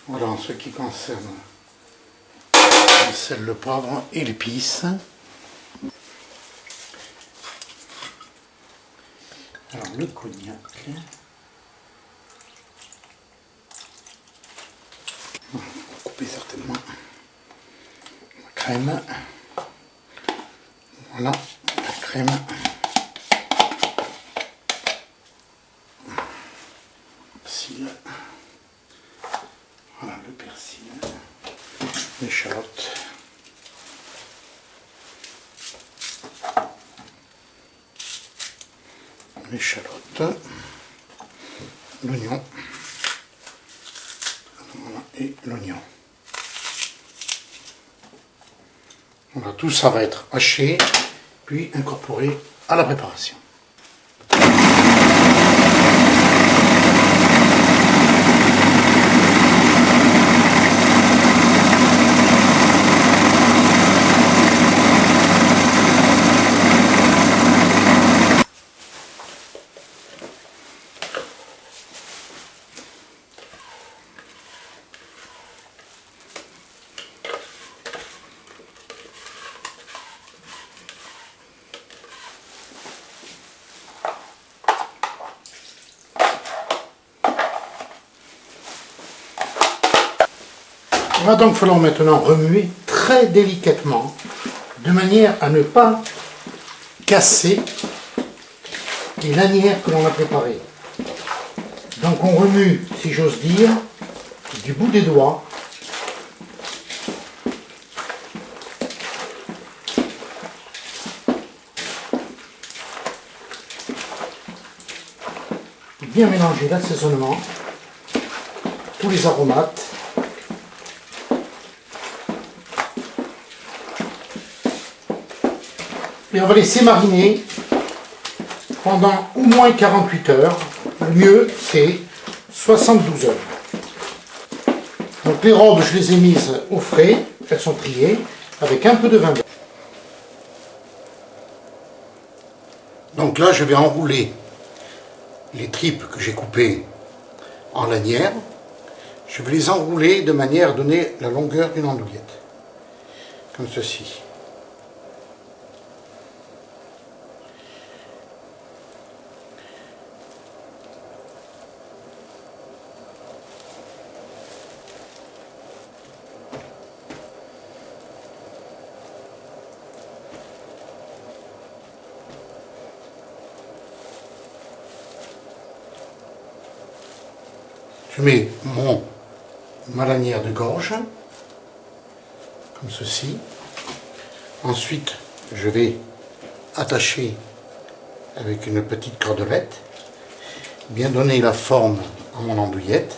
Voilà en ce qui concerne le sel, le poivre et l'épice. Alors le cognac. On va couper certainement la crème. Voilà la crème. Persil. Voilà le persil. L'échalote. L'échalote. L'oignon. Voilà, et l'oignon. Voilà, tout ça va être haché, puis incorporé à la préparation. Il va donc falloir maintenant remuer très délicatement, de manière à ne pas casser les lanières que l'on a préparées. Donc on remue, si j'ose dire, du bout des doigts. Bien mélanger l'assaisonnement, tous les aromates. Et on va laisser mariner pendant au moins 48 heures. Le mieux, c'est 72 heures. Donc les robes, je les ai mises au frais. Elles sont triées avec un peu de vin blanc. Donc là, je vais enrouler les tripes que j'ai coupées en lanières. Je vais les enrouler de manière à donner la longueur d'une andouillette. Comme ceci. Je mets ma lanière de gorge, comme ceci. Ensuite, je vais attacher avec une petite cordelette, bien donner la forme à mon andouillette.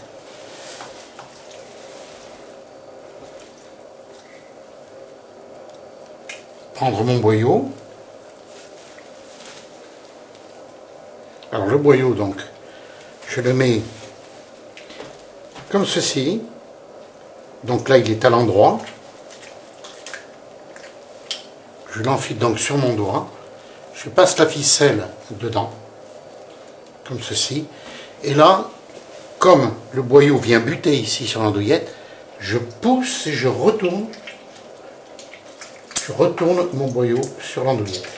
Prendre mon boyau. Alors le boyau, donc, je le mets comme ceci. Donc là, il est à l'endroit. Je l'enfile donc sur mon doigt. Je passe la ficelle dedans, comme ceci. Et là, comme le boyau vient buter ici sur l'andouillette, je pousse et je retourne mon boyau sur l'andouillette.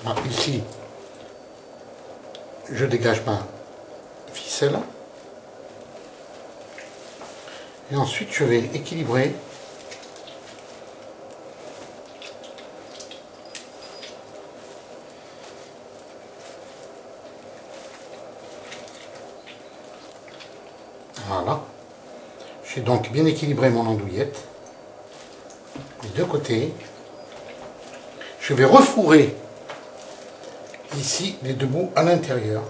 Alors ici, je dégage ma ficelle. Et ensuite, je vais équilibrer . Voilà. J'ai donc bien équilibré mon andouillette. Les deux côtés. Je vais refourrer ici les deux bouts à l'intérieur.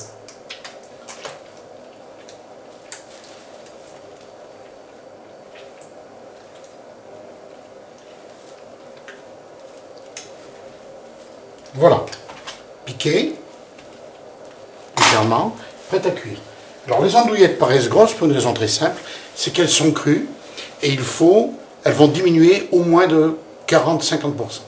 Voilà. Piqué. Légèrement. Prêt à cuire. Alors les andouillettes paraissent grosses pour une raison très simple. c'est qu'elles sont crues et elles vont diminuer au moins de 40-50%.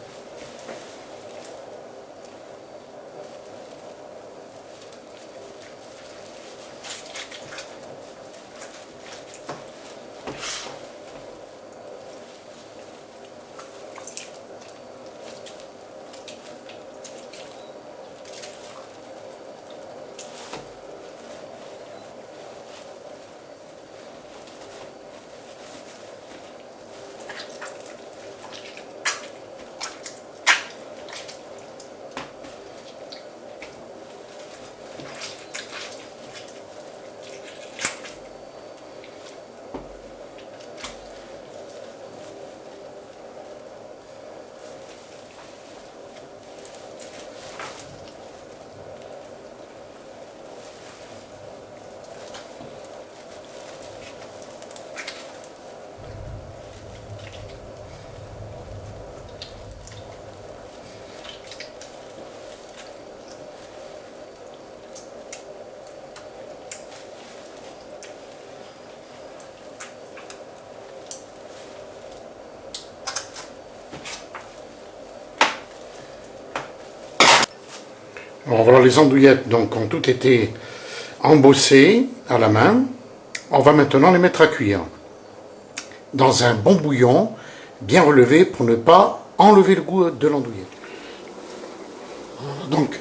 Alors voilà, les andouillettes donc, ont toutes été embossées à la main. On va maintenant les mettre à cuire dans un bon bouillon bien relevé pour ne pas enlever le goût de l'andouillette. Donc,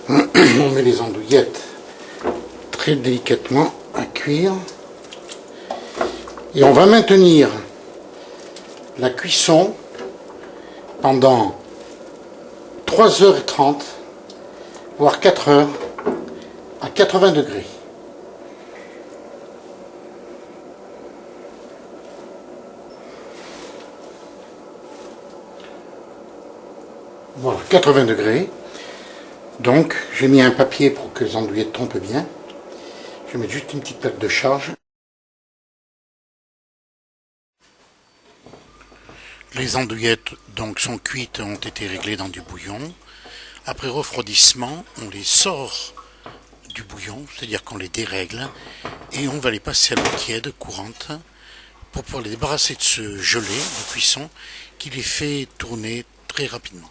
on met les andouillettes très délicatement à cuire et on va maintenir la cuisson pendant 3h30 voire 4 heures à 80 degrés. Voilà, 80 degrés. Donc, j'ai mis un papier pour que les andouillettes tombent bien. Je vais mettre juste une petite plaque de charge. Les andouillettes donc sont cuites, ont été réglées dans du bouillon. Après refroidissement, on les sort du bouillon, c'est-à-dire qu'on les dérègle et on va les passer à l'eau tiède, courante, pour pouvoir les débarrasser de ce gelé de cuisson qui les fait tourner très rapidement.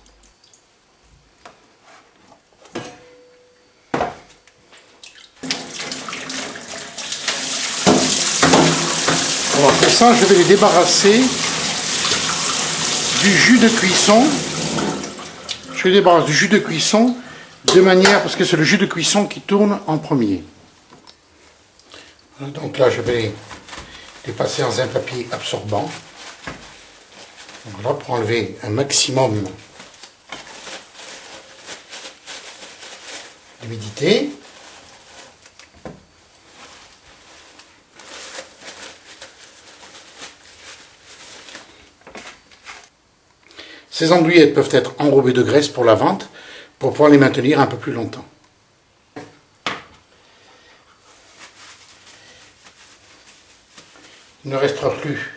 Alors pour ça, je vais les débarrasser du jus de cuisson. Je les débarrasse du jus de cuisson de manière, parce que c'est le jus de cuisson qui tourne en premier. Donc là, je vais les passer dans un papier absorbant. Voilà, pour enlever un maximum d'humidité. Ces andouillettes peuvent être enrobées de graisse pour la vente, pour pouvoir les maintenir un peu plus longtemps. Il ne restera plus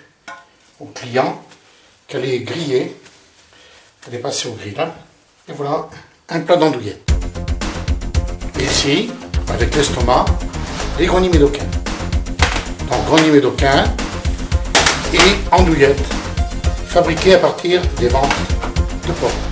au client qu'à les griller, à les passer au grill. Et voilà, un plat d'andouillettes. Et ici, avec l'estomac, les grenouilles médocains. Donc grenouilles médocains et andouillettes, fabriquées à partir des ventes de porc.